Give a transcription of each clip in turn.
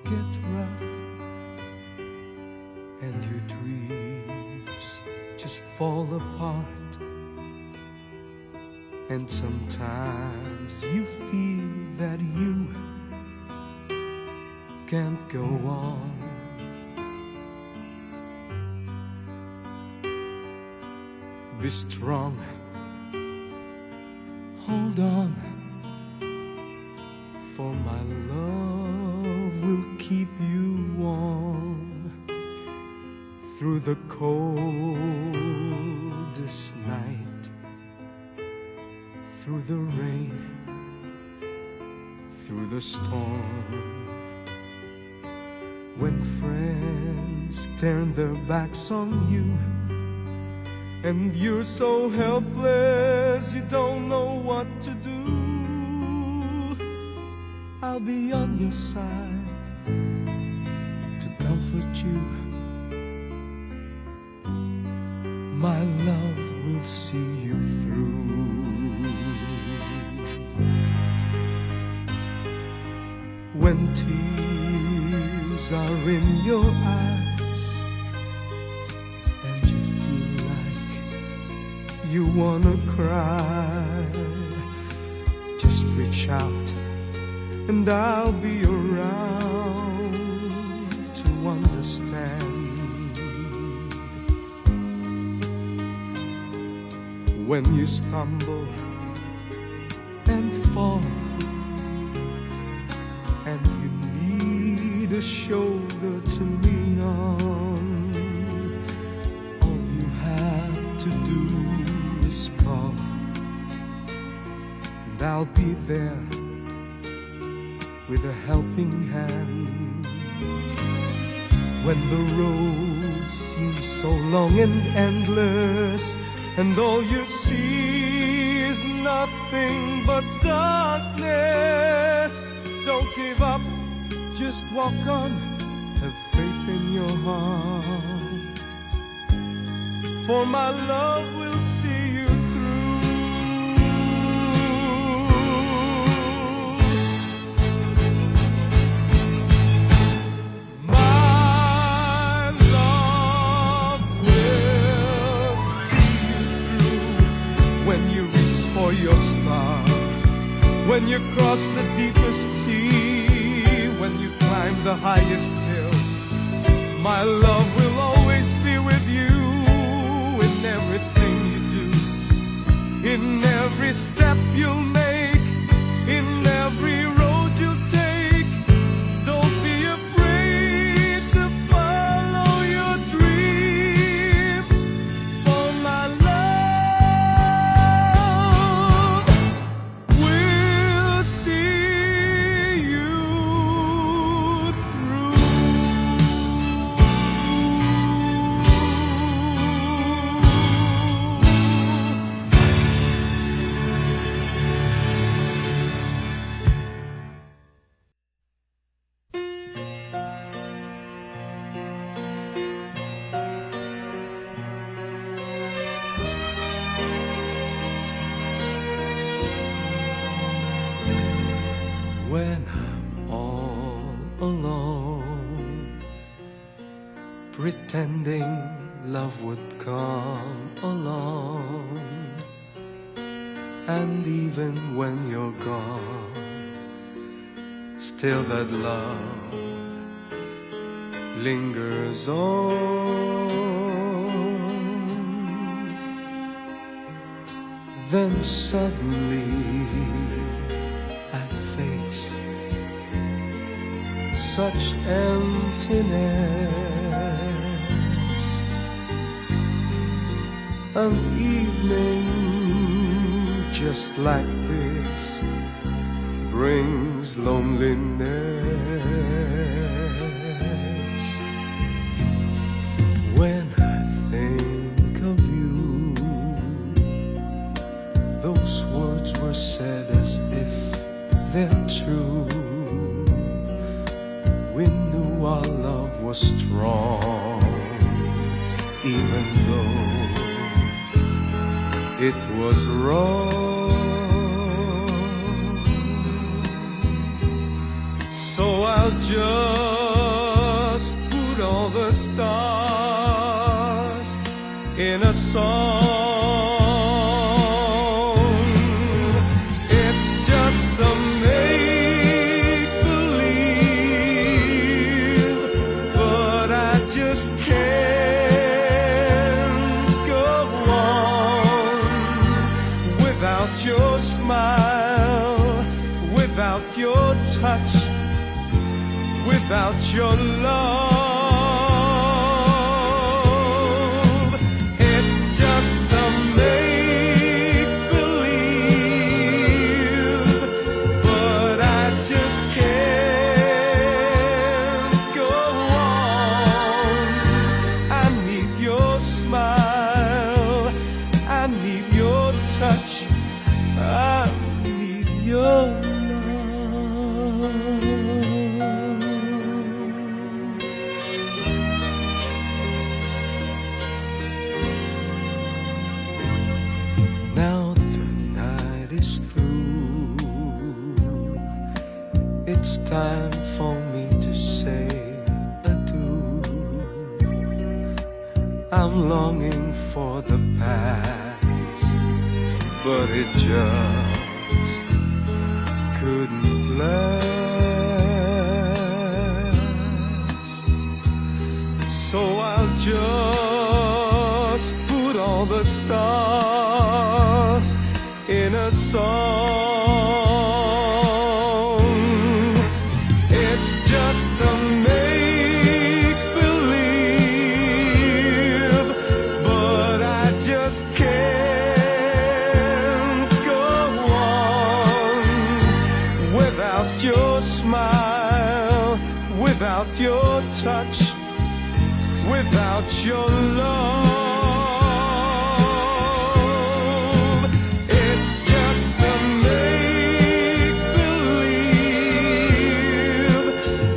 get rough and your dreams just fall apart, and sometimes you feel that you can't go on. Be strong, hold on, for my love will keep you warm through the coldest night, through the rain, through the storm. When friends turn their backs on you and you're so helpless you don't know what to do, I'll be on your side to comfort you. My love will see you through. When tears are in your eyes and you feel like you wanna cry, just reach out and I'll be around to understand. When you stumble and fall and you need a shoulder to lean on, all you have to do is call, and I'll be there with a helping hand. When the road seems so long and endless, and all you see is nothing but darkness, don't give up, just walk on, have faith in your heart, for my love will see you through. My love will see you through when you reach for your star, when you cross the deepest sea, when you climb the highest hill. My love will always be with you in everything you do, in every step you'll make, in every road you take. Don't be afraid to follow your dreams, for my love will see you through. When I'm all alone, pretending love would come along, and even when you're gone, still that love lingers on. Then suddenly I face such emptiness. An evening just like this brings loneliness. When I think of you, those words were said as if they're true. We knew our love was strong, even though it was wrong. So I'll just put all the stars in a song. It's just a make-believe, but I just can't go on without your smile, without your touch, without your love. It's just a make-believe, but I just can't go on. I need your smile, I need your touch, I need your love. Now the night is through, it's time for me to say adieu. I'm longing for the past, but it just couldn't last. So I'll just put all the stars in a song. It's just a make-believe, but I just can't go on without your smile, without your touch, without your love. It's just a make-believe,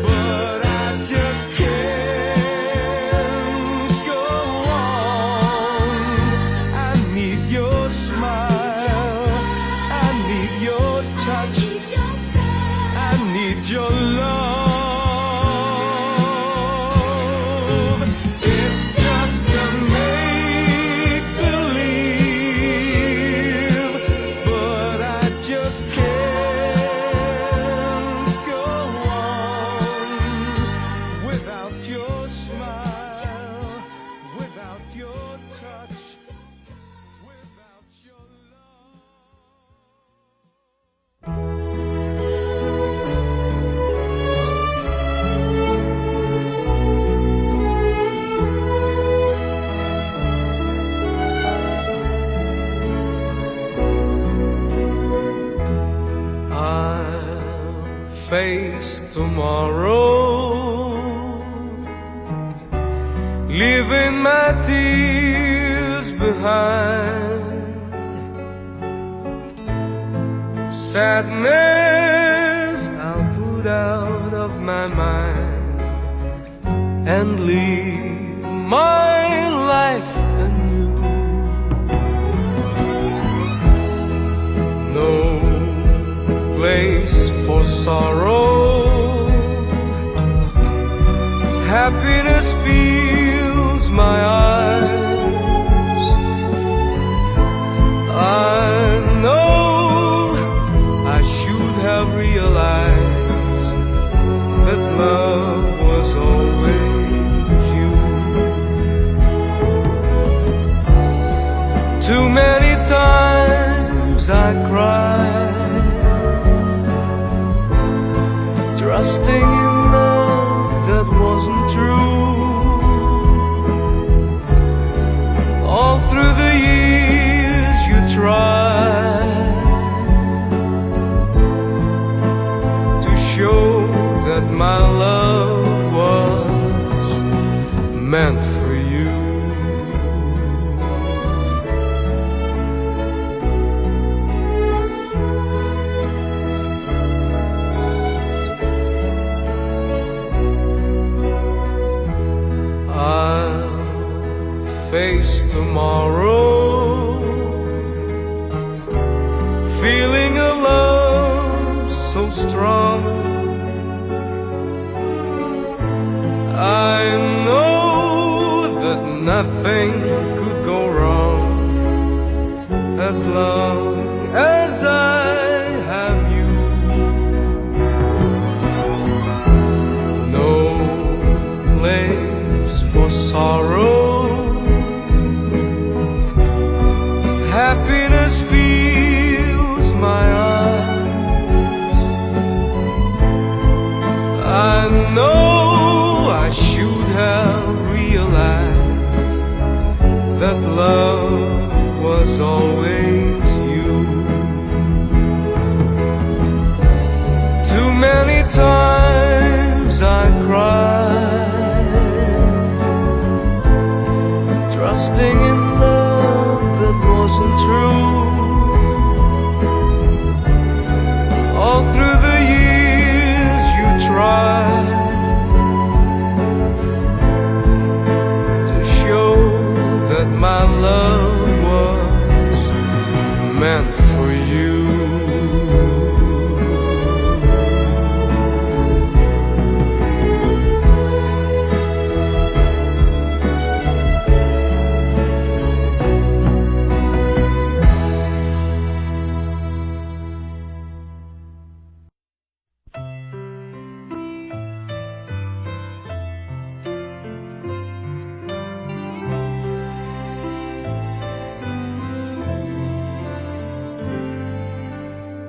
but I just can't go on. I need your smile, I need your touch, I need your love. It's just a make-believe, but I just can't go on without your smile, without your touch, without your love. I'll face tomorrow, leaving my tears behind. Sadness I'll put out of my mind and leave my life anew. No place for sorrow, happiness fills my eyes. I know I should have realized that love was always you. Too many times I cried, trusting in love that wasn't true. All through the years you tried to show that my love was meant for you. Face tomorrow, feeling a love so strong. nothing could go wrong as long as I have you. No place for sorrow. Happiness fills my eyes. I know I should have realized that love was always you. Too many times I cried, trusting in love that wasn't true. All through the years you tried to show that my love was meant for you.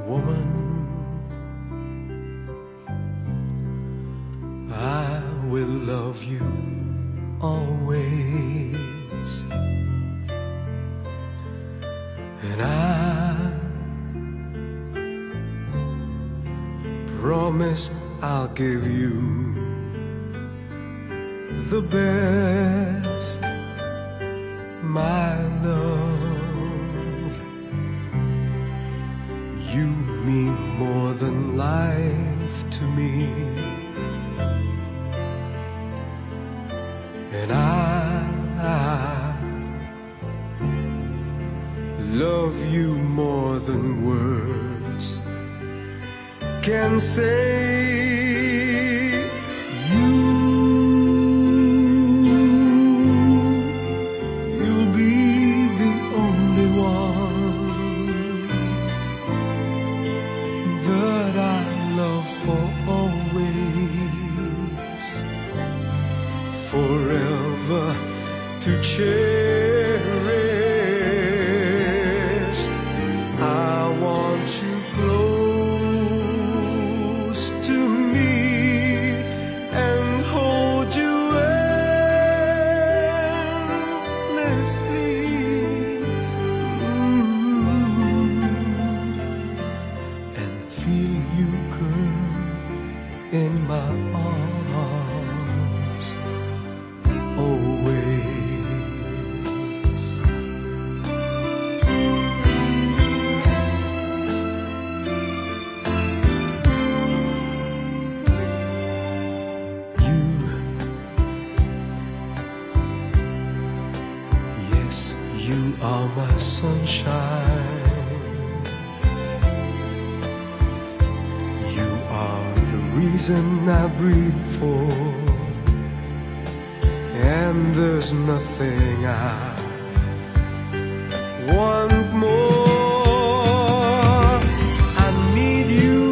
Woman, I will love you always, and I promise I'll give you the best, my love. You mean more than life to me, and I love you more than words can say. You'll be the only one that I love for always, forever to cherish. I want you close to me and hold you endlessly. And feel you, girl, in my arms always. Yes, you are my sunshine. You are the reason I breathe for, and there's nothing I want more. I need you.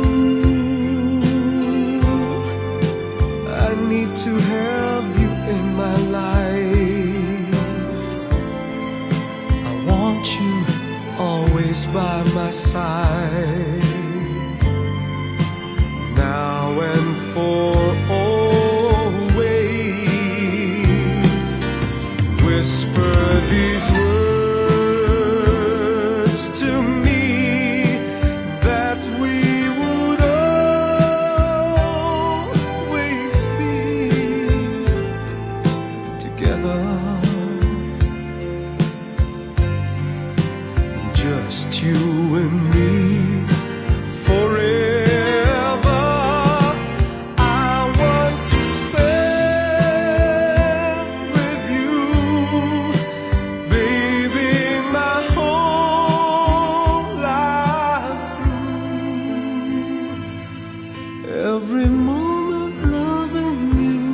I need to have you in my life. I want you always by my side, now and for always. Whisper these words to me, that we would always be together. Just you and me forever. I want to spend with you, baby, my whole life through. Every moment loving you.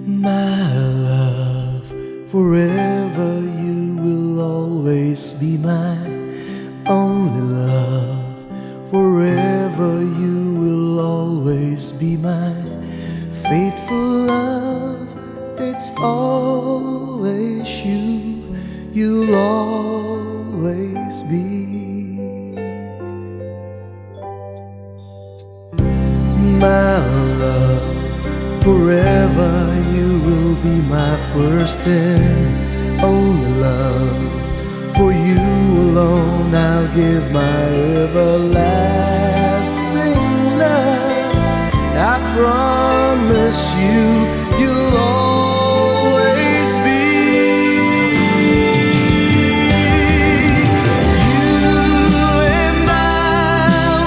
My love, forever you will always be my only love. Forever you will always be my faithful love. It's always you, you'll always be. My love, forever you will be my first and only love. For you alone I'll give my everlasting love. I promise you, you'll always be. You and I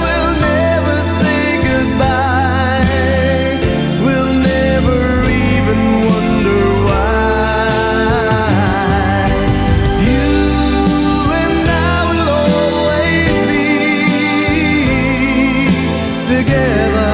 will never say goodbye. We'll never even wonder why. You and I will always be together.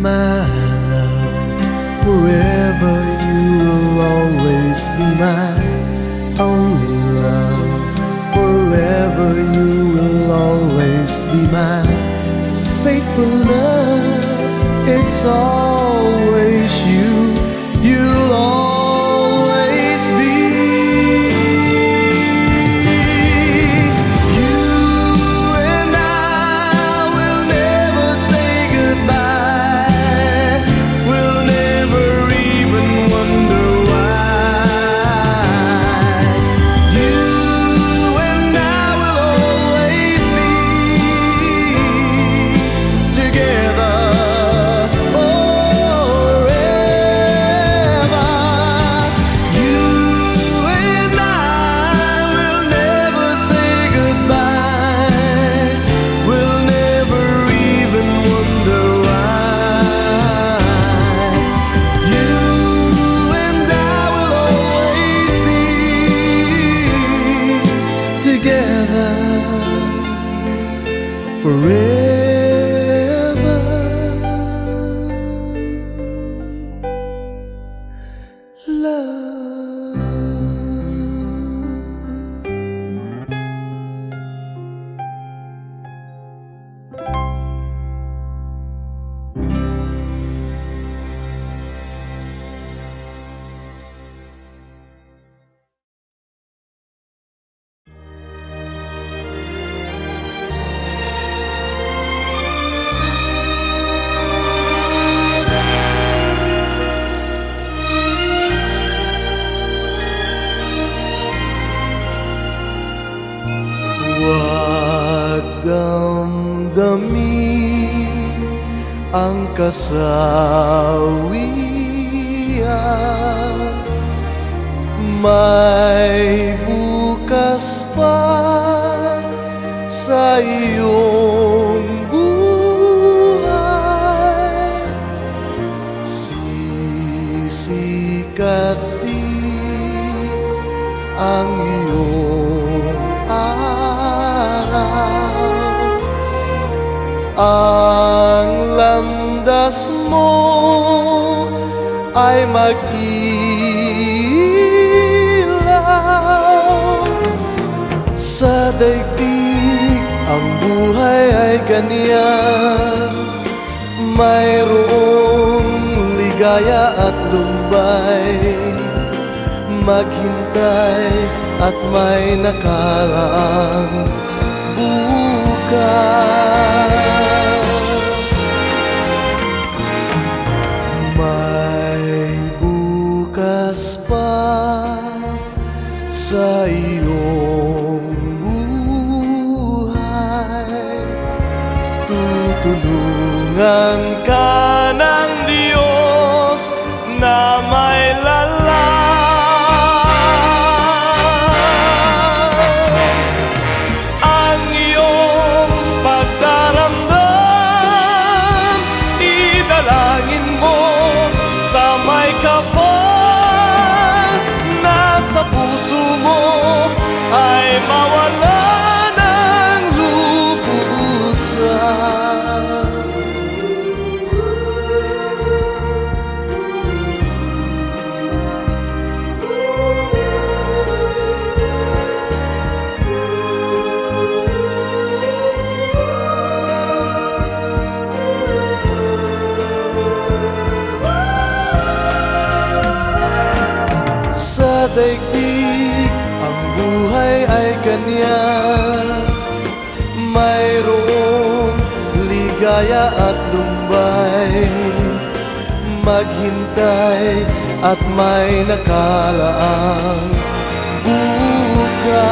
My love, forever you will always be my only love. Forever you will always be my faithful love. It's always you, you'll always be. You and I will never say goodbye. We'll never even wonder why. You and I will always be together forever. You and I will never say goodbye. We'll never even wonder why. You and I will always be together forever. Love. Huwag damdamin ang kasawian. May bukas pa sa iyong buhay. Sisikat din ang iyong araw. Ang landas mo ay mag-ilaw. Sa daigdig ang buhay ay ganyan. Mayroong ligaya at lumbay. Maghintay at may nakaraang bukas. May bukas bukas pa sa iyong buhay. Tutulungan ka ng Diyos na may ang iyong pagdaramdam. Idalangin mo sa may kapal na sa puso mo ay mawala ng lubusan. Sa daigdig ang buhay ay ganyan, mayroong ligaya at lumbay. Maghintay at may nakalaang bukas.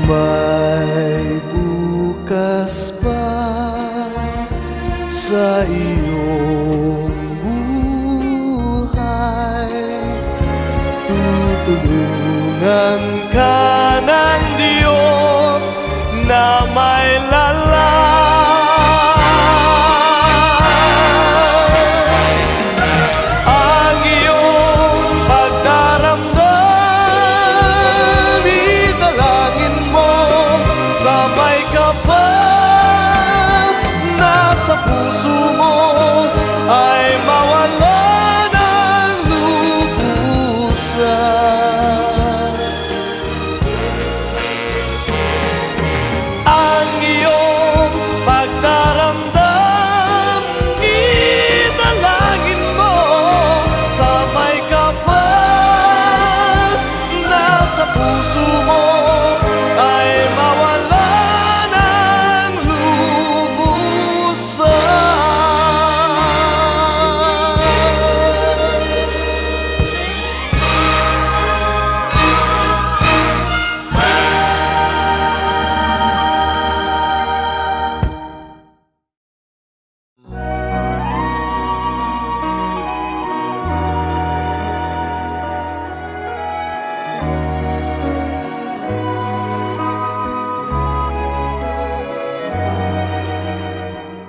May bukas pa sa iyong buhay. Tutulungan ka ng Diyos na may ang iyong pagdaramdam. Idalangin mo sa may kapal na sa puso mo ay mawala ng lubusan. Ang iyong pagdaramdam, idalangin mo sa may kapal na sa puso mo ay mawala ng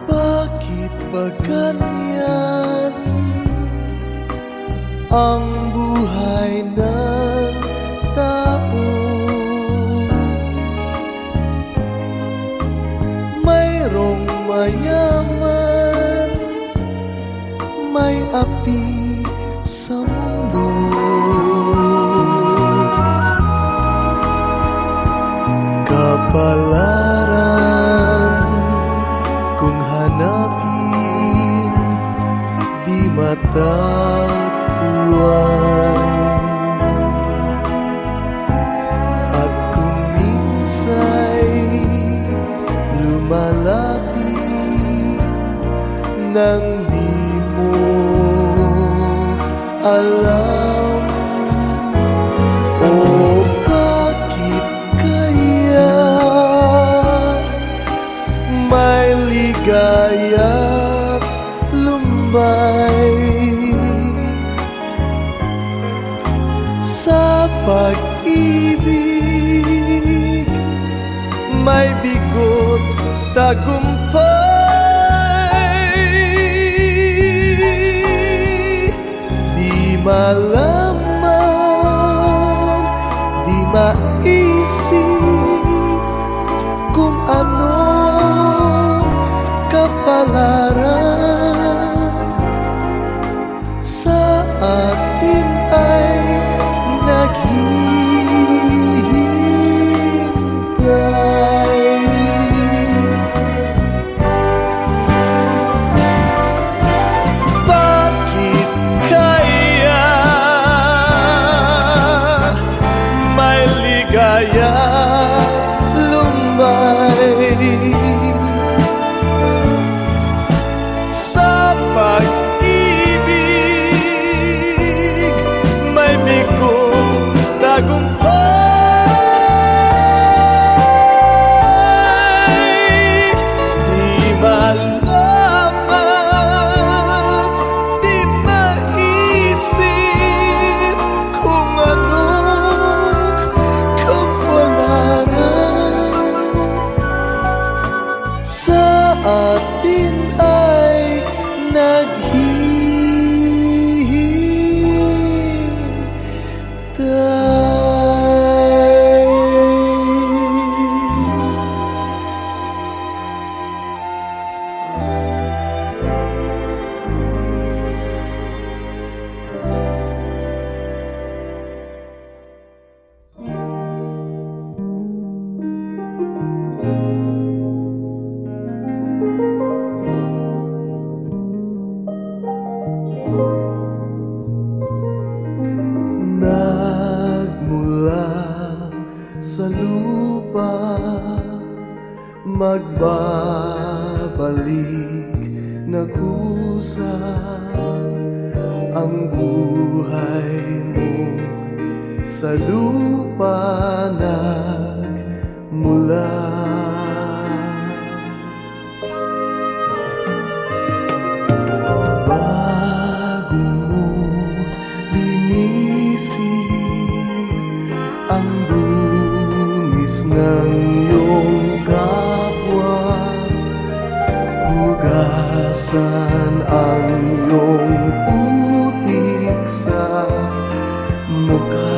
bakit ba ganyan ang buhay ng tao? Mayroong mayaman, may api sa mundo. Kapalaran kung hanapin, di matatagpuan. At kung minsa'y lumalapit nang di mo alam, o bakit kaya may ligaya't lumbay sa pag-ibig? May bigot tagumpay, di malaman, di maisip kung ano kapalaran sa atin ay naghihintay. Bakit kaya sa lupa, magbabalik na kusa ang buhay mo sa lupa nagmula. Bago mo linisin ang dungis ng iyong kapwa, hugasan ang iyong putik sa mukha.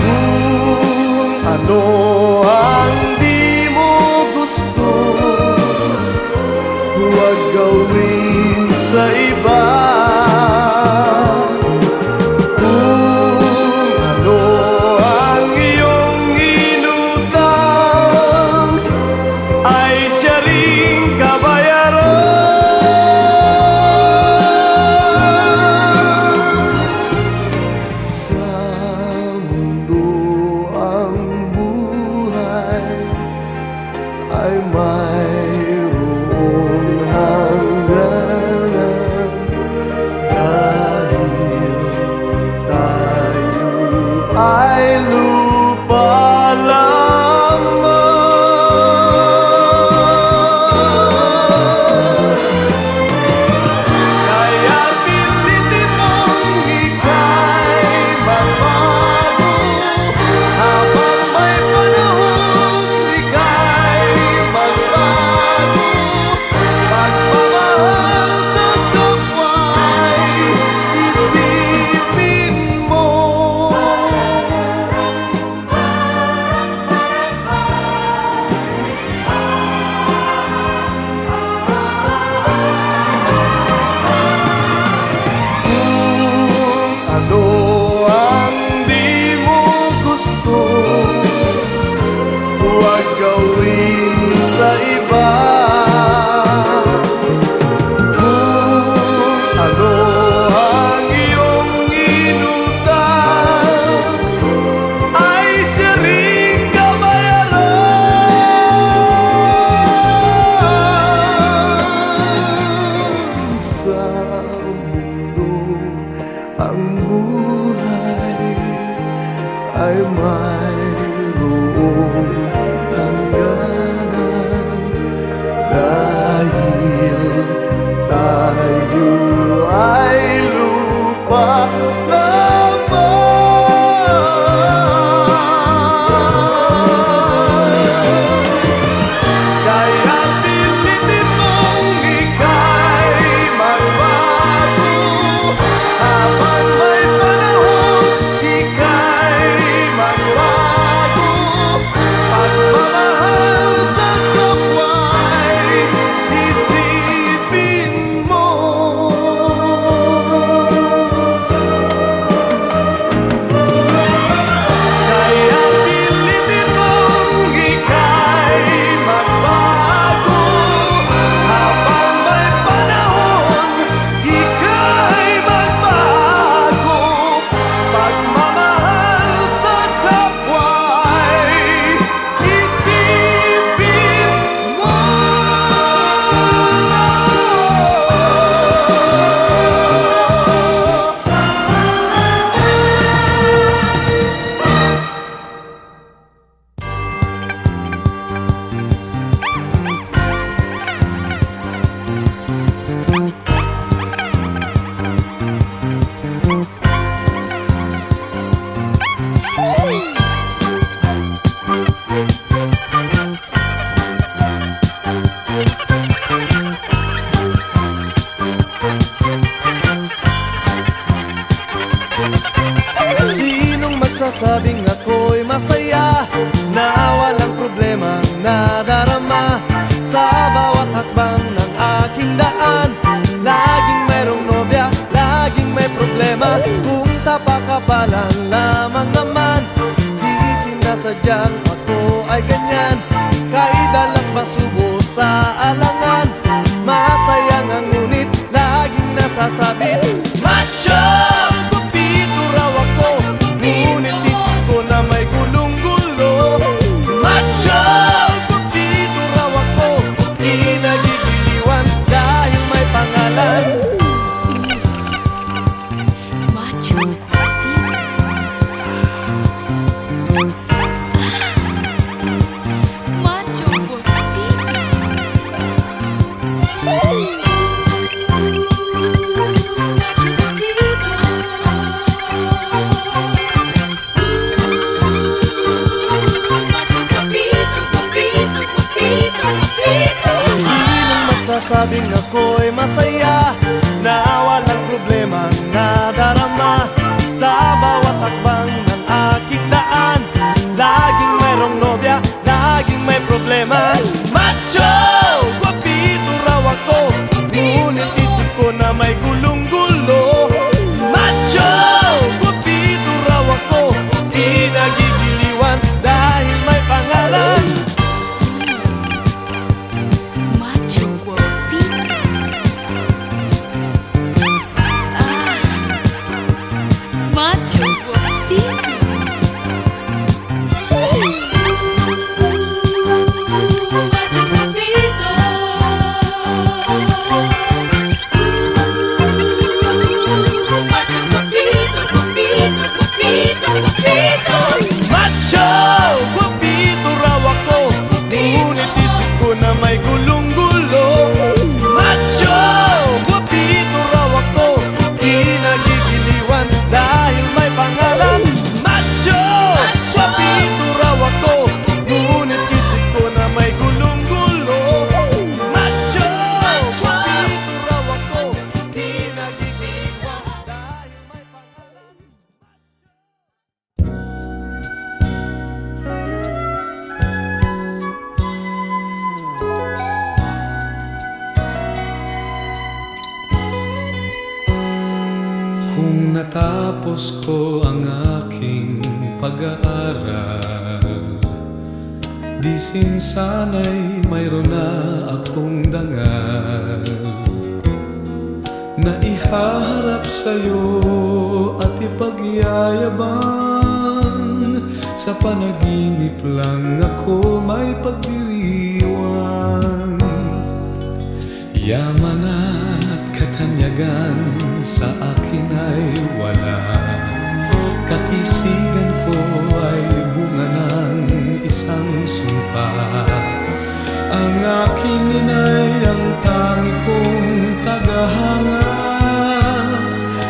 Kung ano ang di mo gusto, huwag gawin sa iba. Kung ano ang iyong inutang, ay siya ring kabayaran. Sa mundo ang buhay ay mayroong hangganan, dahil tayo ay lupa lamang. Kaya pilitin mong ika'y magbago, habang may panahon ika'y magbago. Pagmamahal sa kapwa'y isipin mo. Kung ano ang di mo gusto, huwag gawin sa iba. Kung ano ang iyong inutang, ay siya ring kabayaran. Sa mundo ang buhay ay mayroong hangganan, dahil tayo ay lupa lamang. Kaya pilitin mong ika'y magbago, habang may panahon ika'y magbago. Pagmamahal sa kapwa'y isipin mo. Kaya pilitin mong ika'y magbago, habang may panahon ika'y magbago. Pagmamahal sa kapwa'y isipin mo. Sinong magsasabing ako'y masaya, na walang problemang nadarama? Sa bawat hakbang ng aking daan, laging mayroong nobya, laging may problema. Kung sa pakabalan lamang naman, di sinasadyang ako ay ganyan. Kahit dalas masubo sa alangan, masaya nga ngunit laging nasasabit, macho! magsasabing ako'y masaya na walang problemang nadarama sa bawat hakbang ng aking daan. Laging mayroong nobya, laging may problema. Macho! Guwapito raw ako, ngunit isip ko na may gulong-gulo. Macho! Guwapito raw ako, di nagigiliwan dahil may pangalan. Macho guapito. Macho guapito. Macho guapito. Macho guapito, guapito, guapito, guapito. Macho! Guwapito raw ako, ngunit isip ko na may gulong-gulo. Macho! Guwapito raw ako, di nagigiliwan dahil may pangalan. Macho! Guwapito raw ako, ngunit isip ko na may gulong-gulo. Macho! Guwapito raw ako, di nagigiliwan dahil may pangalan. Kung natapos ko ang aking pag-aaral, di sana'y mayroon na akong dangal na ihaharap sa'yo at ipagyayabang. Sa panaginip lang ako may pagdiriwang. Yaman at katanyagan sa akin ay wala. Kakisigan ko ay bunga ng isang sumpa. Ang aking inay ang tangi kong tagahanga.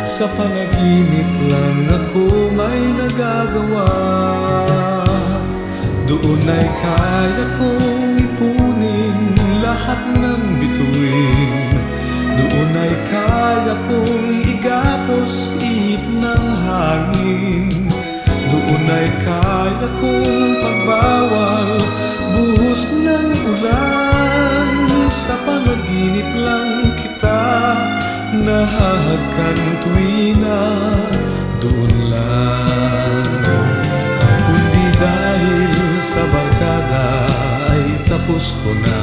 Sa panaginip lang ako may nagagawa. Doon ay kaya kong ipunin lahat ng bituin. Doon ay kaya kong igapos ihip ng hangin. Doon ay kaya kong pagbawal buhos ng ulan. Sa panaginip lang kita nahahagkan tuwina. Doon lang. Kundi dahil sa barkada ay tapos ko na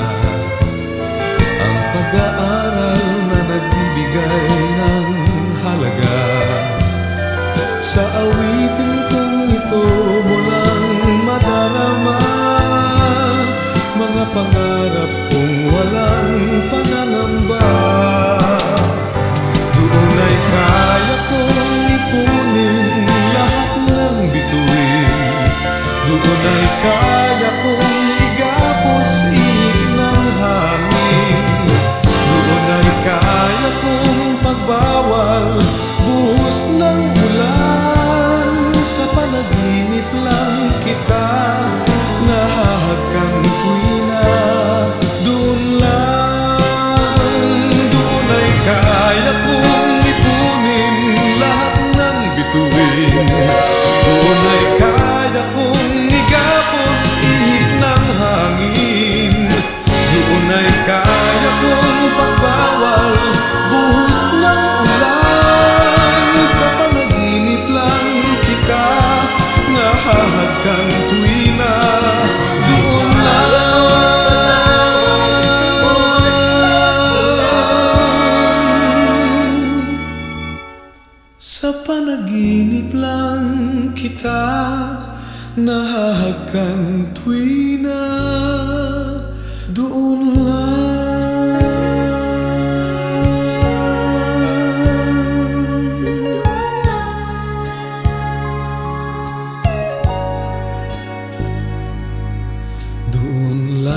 ang pag-aaral na nagbibigay ng halaga. Sa awitin kong ito mo lang madarama mga pangarap kong walang pangangamba. Doon ay kaya kong ipunin lahat ng bituin. Doon ay kaya kong igapos ihip ng hangin. Doon ay kaya kong pagbawal buhos ng ulan. Sa panaginip lang kita nahahagkan tuwina. Doon lang. Doon ay kaya kong ipunin lahat ng bituin. Doon ay kaya kong igapos ihip ng hangin. Doon ay kaya kong pagbawal buhos ng ulan. Sa panaginip lang kita nahahagkan tuwina. Doon lang. Sa panaginip lang kita nahahagkan tuwina. Doon lang. Doon lang.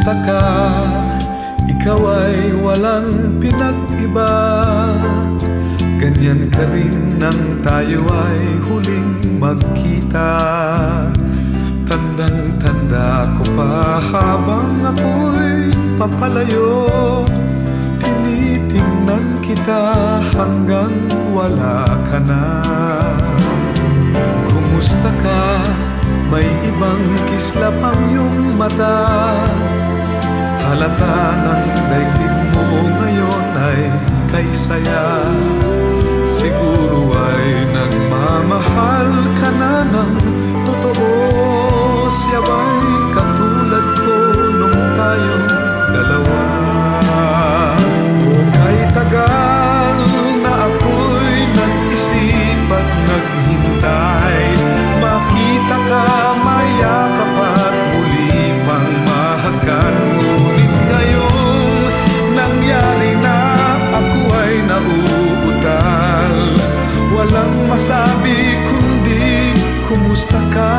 Kumusta ka? Ikaw ay walang pinag-iba. Ganyan ka rin nang tayo ay huling magkita. Tandang-tanda ko pa habang ako'y papalayo. Tinitingnan kita hanggang wala ka na. Kumusta ka? May ibang kislap ang iyong mata. Halata ng daigdig mo ngayon ay kay saya. Siguro ay nagmamahal ka na ng totoo. Siya ba'y katulad ko nung tayong dalawa? O kay tagal na ako'y nag-isip at naghintay, makita ka, mayakap at muli pang mahagan. Ngunit ngayong nangyari na, ako ay nauutal. Walang masabi kundi kumusta ka?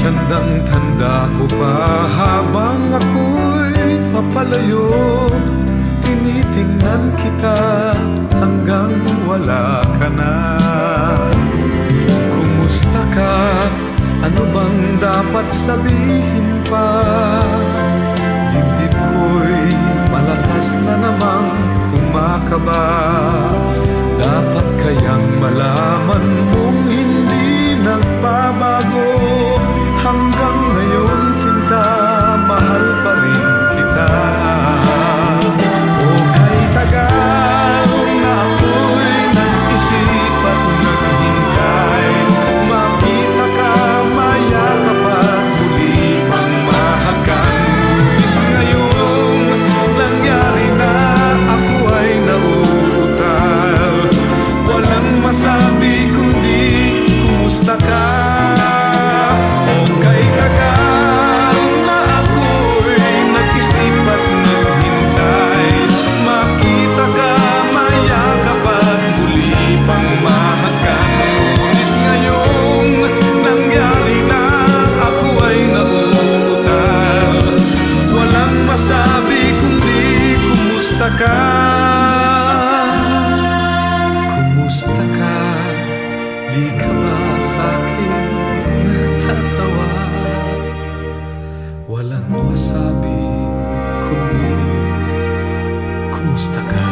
Tandang-tanda ko pa habang ako'y papalayo. Tinitingnan kita hanggang wala ka na. Kumusta ka? Ano bang dapat sabihin pa? Dibdib ko'y malakas na namang kumakaba. Dapat kayang malaman mong hindi nagbabago. Hanggang ngayon sinta, mahal pa rin kita. O kay tagal na ako'y nag-isip at naghintay, makita ka, mayakap at muli pang mahagan. Ngayong nangyari na, ako ay nauutal. Walang masabi kundi kumusta ka? Kumusta ka? Di ka ba sa'kin natatawa? Walang masabi kundi kumusta ka?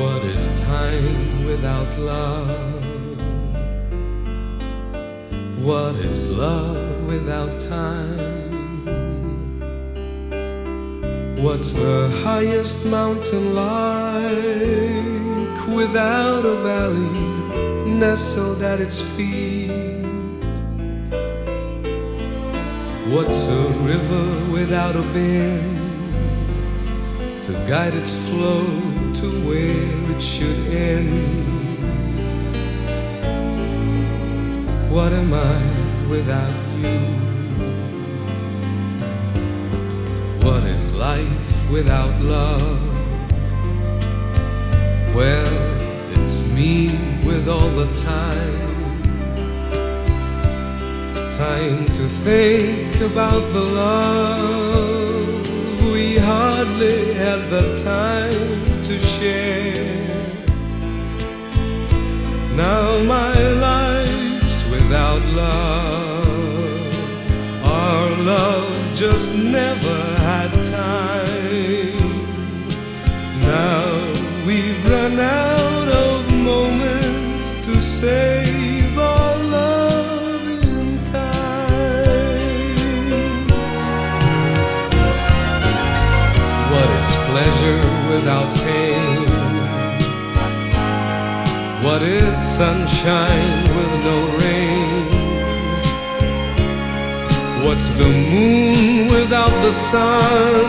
What is time without love? What is love without time? What's the highest mountain like without a valley nestled at its feet? What's a river without a bend to guide its flow to where it should end? What am I without you? What is life without love? Well, it's me with all the time. Time to think about the love we hardly had the time to share. Now my life's without love. Our love just never had time. Now we've run out of moments to save our love in time. sunshine with no rain? What's the moon without the sun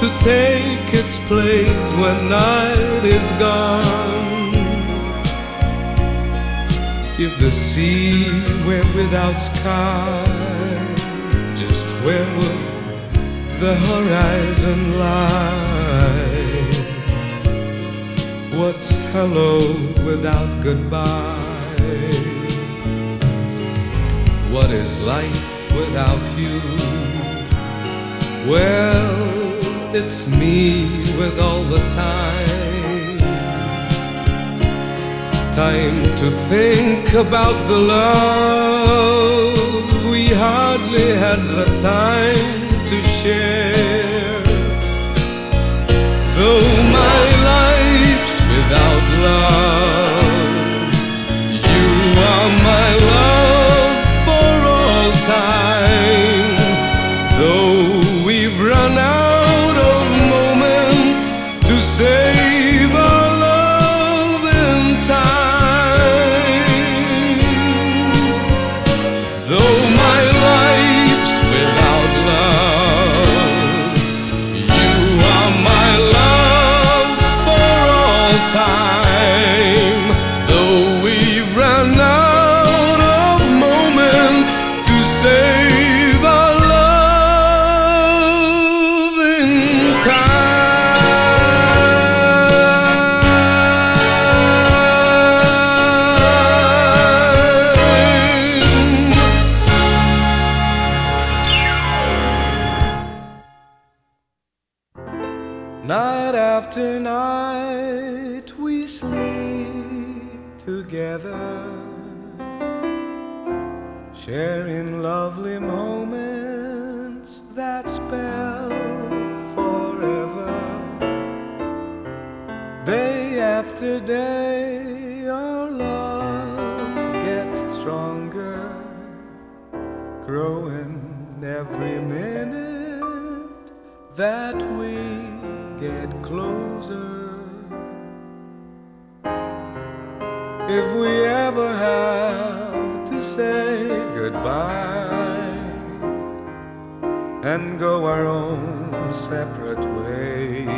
to take its place when night is gone? If the sea were without sky, just where would the horizon lie? What's hello without goodbye? What is life without you? Well, it's me with all the time. Time to think about the love we hardly had the time to share. Though my life's without love, you are my love for all time. Though we've run out of moments to save our love in time, though my life's without love, you are my love for all time. Though we've run out of moments to save our love in time. Night after night we sleep together, sharing lovely moments that spell forever. Day after day our love gets stronger, growing every minute that we get closer. If we ever have to say goodbye and go our own separate ways,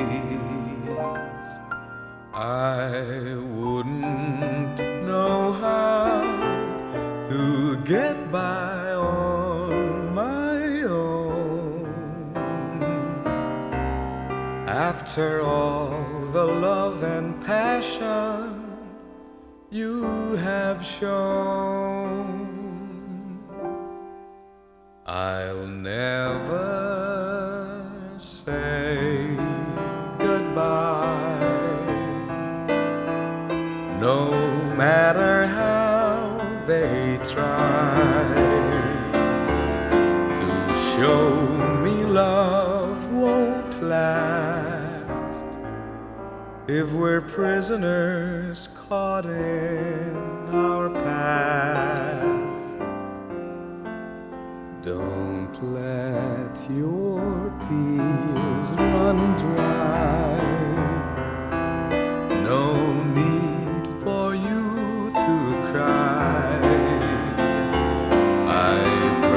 I wouldn't know how to get by on my own. After all the love and passion you have shown, I'll never say goodbye, no matter how they try to show me love won't last if we're prisoners caught in our past. Don't let your tears run dry. No need for you to cry. I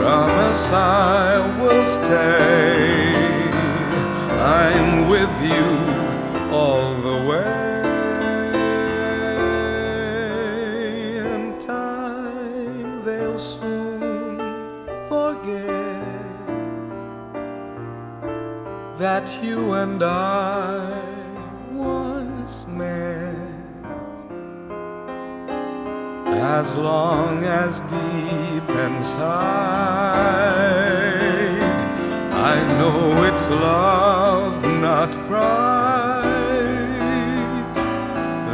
promise I will stay. I'm with you all the way. In time they'll soon forget that you and I once met. As long as deep inside I know it's love, not pride,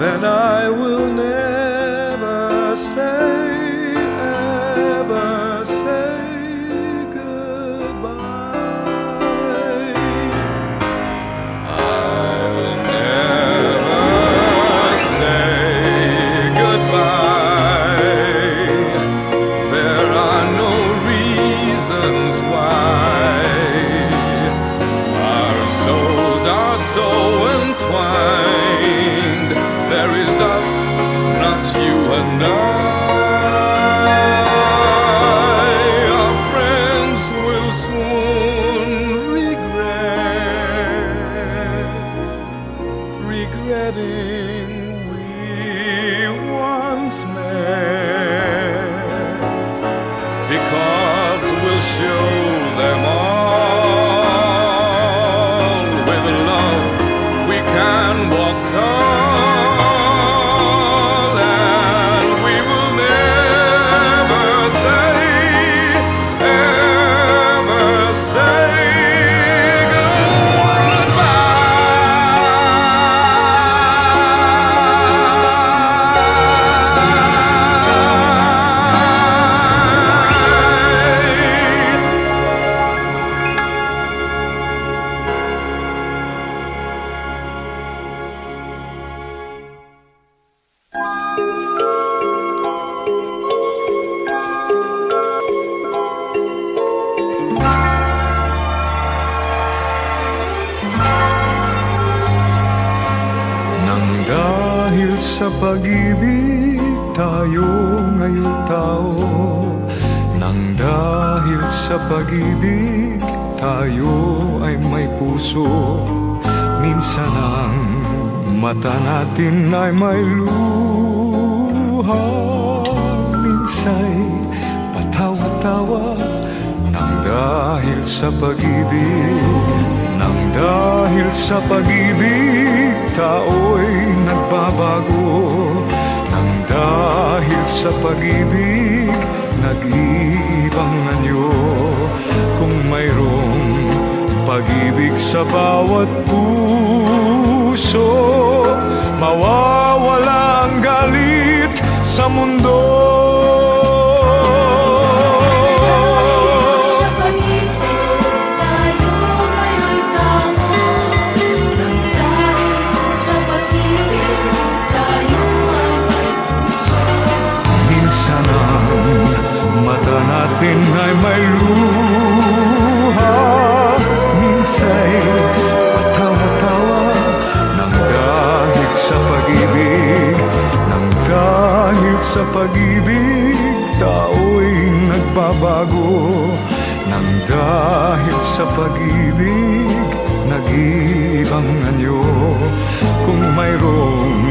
then I will never say, ever say goodbye. I'll never say goodbye. There are no reasons why. Our souls are so entwined. There is us, not sa pag-ibig tayo ngayong tao. Nang dahil sa pag-ibig tayo ay may puso. Minsan ang mata natin ay may luha, minsa'y patawa-tawa. Nang dahil sa pag-ibig, nang dahil sa pag-ibig tao'y nagbabago. Nang dahil sa pag-ibig nag-ibang anyo. Kung mayroong pag-ibig sa bawat puso, mawawala ang galit sa mundo. Sa pag-ibig tayo ngayon'y tao. Nang dahil sa pag-ibig tayo ay may puso. Minsan ang mata natin ay may luha, minsa'y patawa-tawa. Nang dahil sa pag-ibig, nang dahil sa pag-ibig tao'y nagbabago. Nang dahil sa pag-ibig nag-ibang anyo. Kung mayroong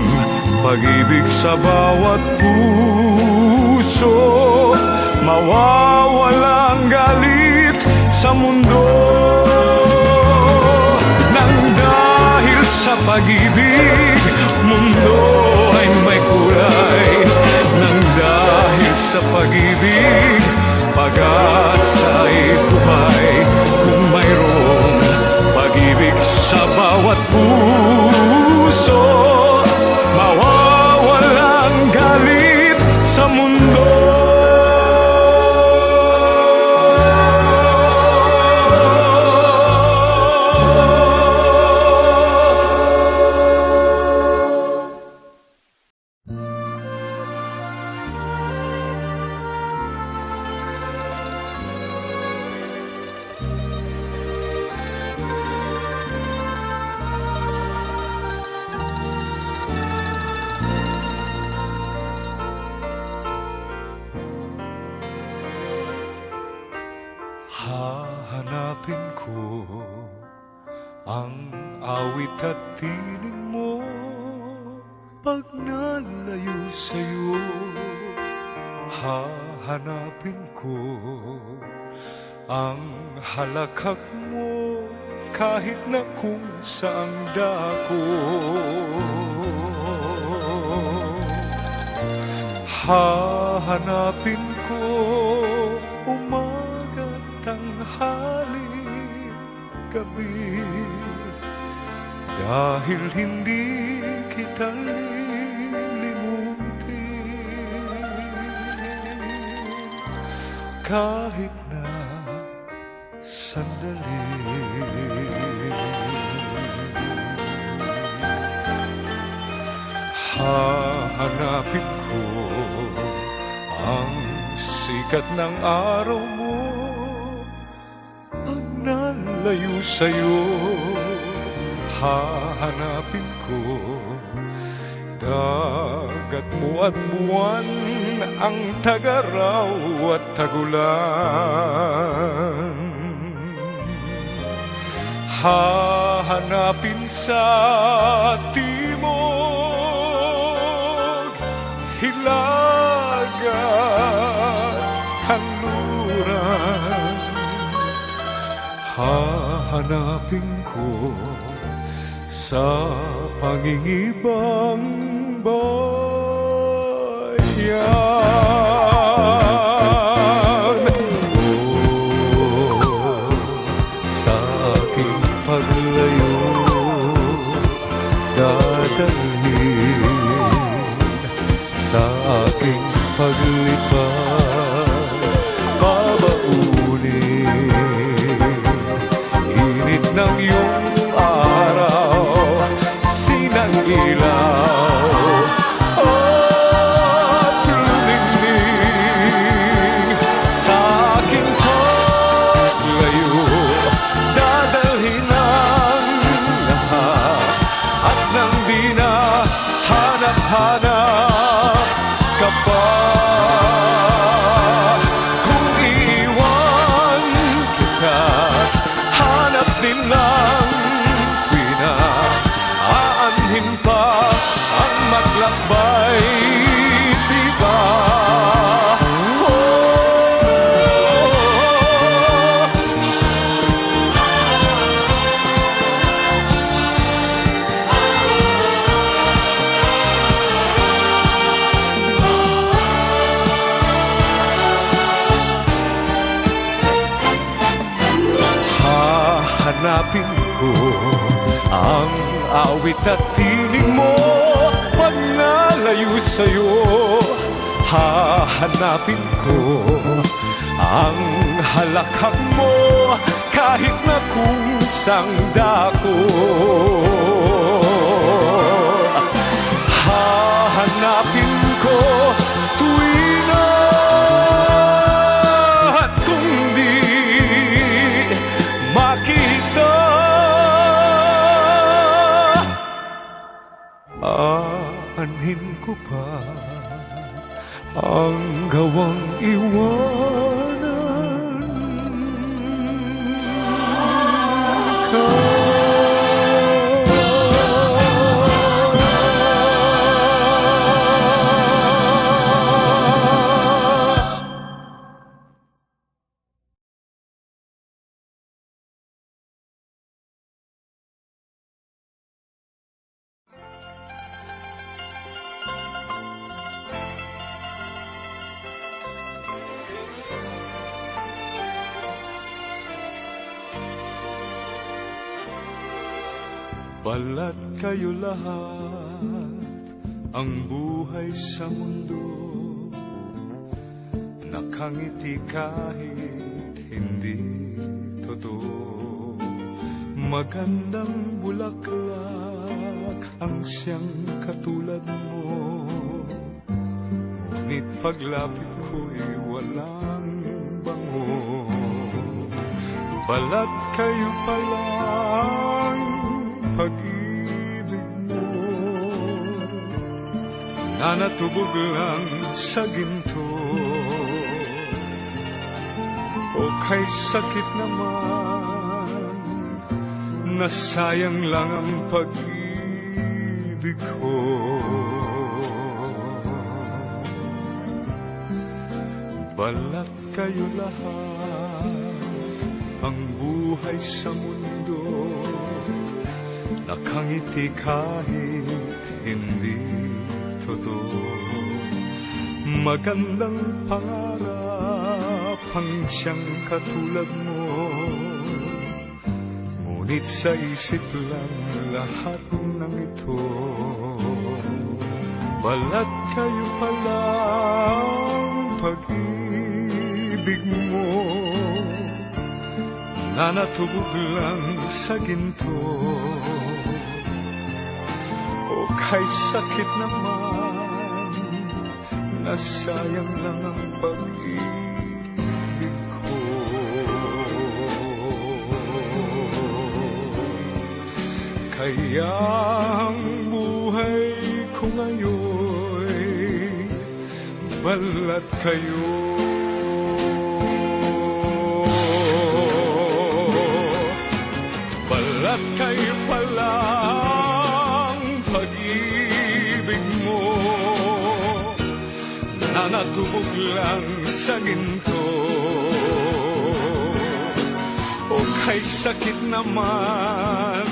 pag-ibig sa bawat puso, mawawala ang galit sa mundo. Nang dahil sa pag-ibig, mundo ay may kulay. Nang dahil sa pag-ibig, pag-asa ay buhay. Kung mayroong pag-ibig sa bawat puso, mawawala ang galit sa mundo. Hahanapin ko ang awit at tinig mo pag nalayo sa'yo. Hahanapin ko ang halakhak mo kahit na kung saan dako. Hahanapin ko tanghali, gabi, dahil hindi kita lilimutin kahit na sandali. Hahanapin ko ang sikat ng araw mo pag nalayo sa'yo. Hahanapin ko dagat mo at buwan, ang tagaraw at tagulan. Hahanapin sa timog, hilaga, kanluran. Hahanapin ko sa pangingibang bayan. Oh, sa aking paglayo dadalhin, sa aking paglipad babaunin. Init ng iyong araw, sinang ilaw, at Hahanapin ko ang awit at tinig mo. Pag nalayo sa'yo, hahanapin ko ang halakhak mo, kahit na kung sang dako. Hahanapin ko tuwing at kung di makita, aanhin ko pa ang gawang iwanan ka. Balat kayo lahat, ang buhay sa mundo, nakangiti kahit hindi totoo. Magandang bulaklak ang siyang katulad mo, ngunit paglapit ko'y walang bango. Balat kayo palang pag-ibig mo, nanatubog lang sa ginto, o kay sakit naman, nasayang lang ang pag-ibig ko. Balat kayo lahat, ang buhay sa mundo, nakangiti kahit hindi totoo. Magandang pangarap ang siyang katulad mo, ngunit sa isip lang lahat ng ito. Balat kayo palang pag-ibig mo, nanatubog lang sa ginto, o kay sakit naman, nasayang lang ang pag-ibig ko. Kaya ang buhay ko ngayon, balat kayo. Balat kayo palang pag-ibig mo, nanatubog lang sa ginto, o kay sakit naman,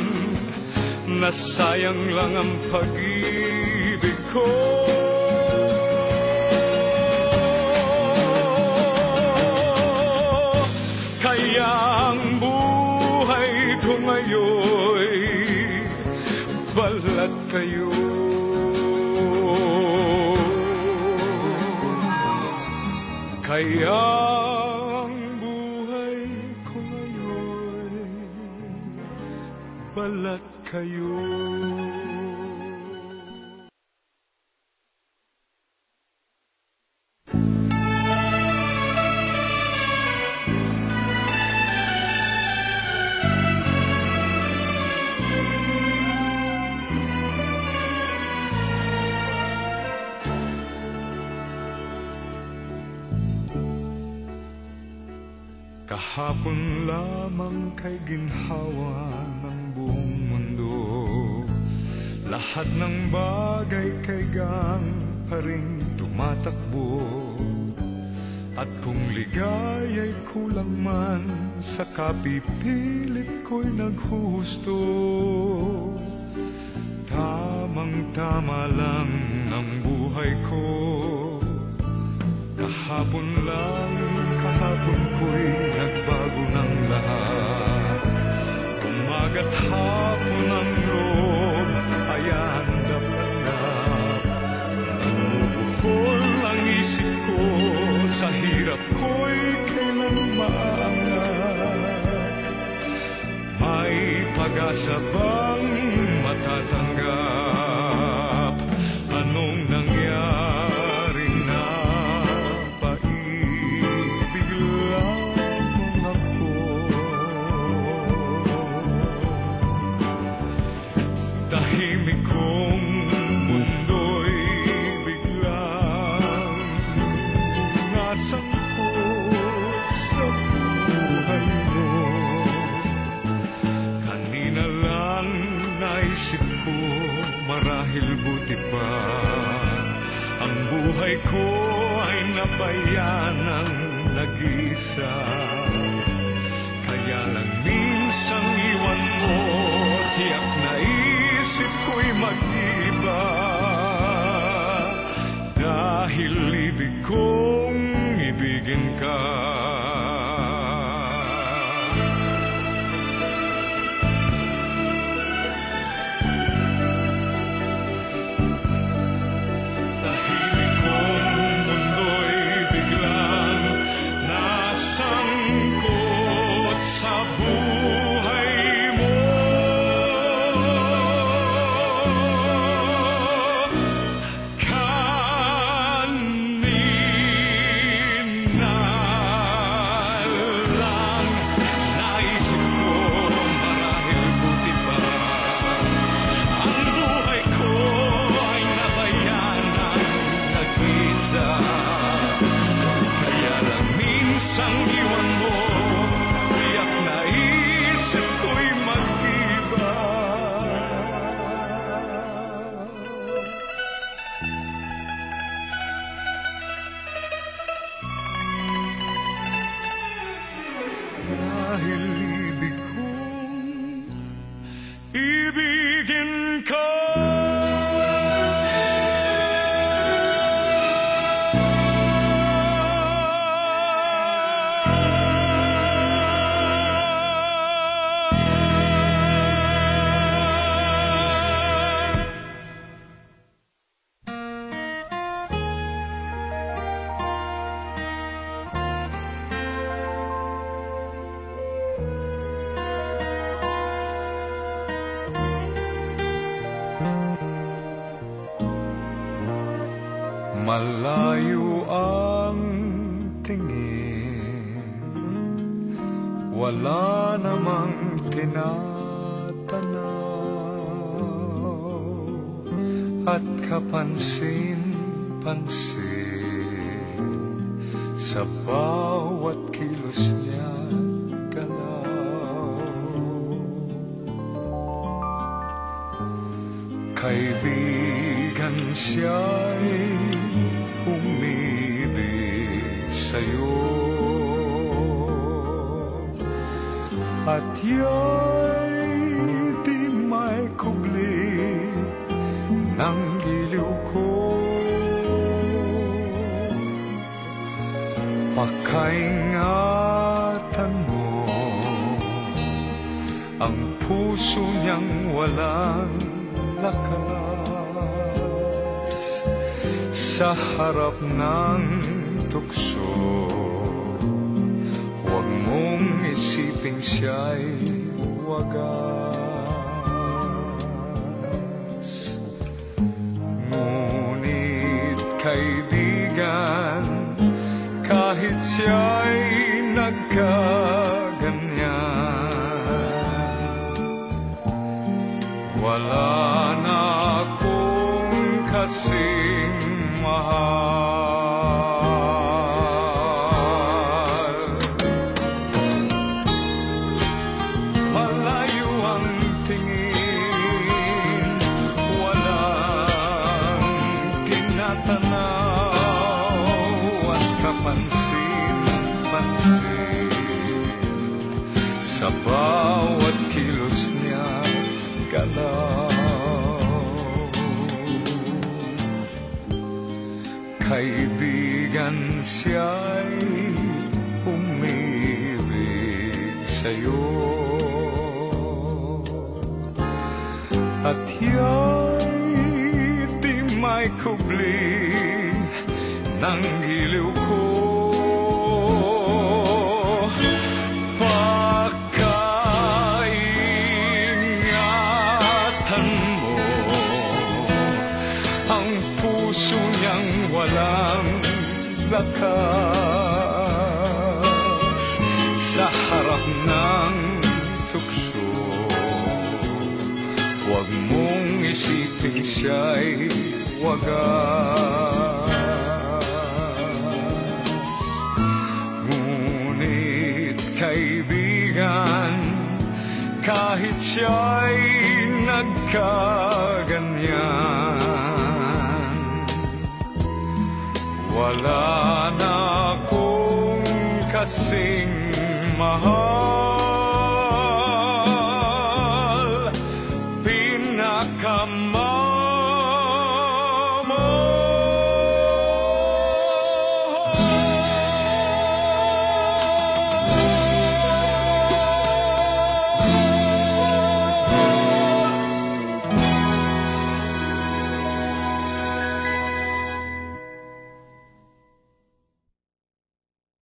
nasayang lang ang pag-ibig ko. Kaya ang buhay ko ngayon, balat kayo. Kaya ang buhay ko ngayon, balat kayo. Kahapon lamang kay ginhawa ng buong mundo, lahat ng bagay kay gang pa rin tumatakbo. At kung ligaya'y kulang man, sa kapipilit ko'y naghusto. Tamang-tama lang ang buhay ko, kahapon lang, kahapon ko'y nagbago ng lahat. Maga't hapon ang loob ay andap-andap. Bumubuhol ang isip ko, sa hirap ko'y kailan maangat. May pag-asa bang matatanggap? Anong nangyari na paibig lamang ako? Tahimik kong mundo'y biglang nasangkot sa buhay mo. Kanina lang naisip ko, marahil buti pa ang buhay ko ay nabayanang nag-isa. Kaya lang minsan iwan mo, tiyak na isip ko'y mag-iba. Dahil ibig kong ibigin ka. Tahimik kong mundo'y biglang nasangkot sa buhay mo. Kanina lang naisip ko, marahil buti pa ang buhay ko ay nabayanang nag-isa. Kaya lang minsan iwan mo, tiyak na isip ko'y mag-iba. Dahil ibig kong ibigin ka. Malayo ang tingin, wala namang tinatanaw, at kapansin-pansin sa bawat kilos niya galaw. Kaibigan siya'y umibig sa'yo, at ya'y di may kubli ng giliw ko. Pakaingatan mo ang puso niyang walang lakas sa harap ng tukso. Huwag mong isiping siya'y wagas. Ngunit kaibigan, kahit siya'y nagkaganyan, wala na akong kasing mahal. Malayo ang tingin, walang tinatanaw, at kapansin-pansin sa bawat kilos niya galaw. Kaibigan, siya'y umibig sa'yo, Siya'y di may kubli ng giliw ko. Pagkaingatan mo ang puso niyang walang lakas sa harap ng tukso. Huwag mong isipin siya'y wagas. Ngunit kaibigan, kahit siya'y nagkaganyan, wala na akong kasing mahal.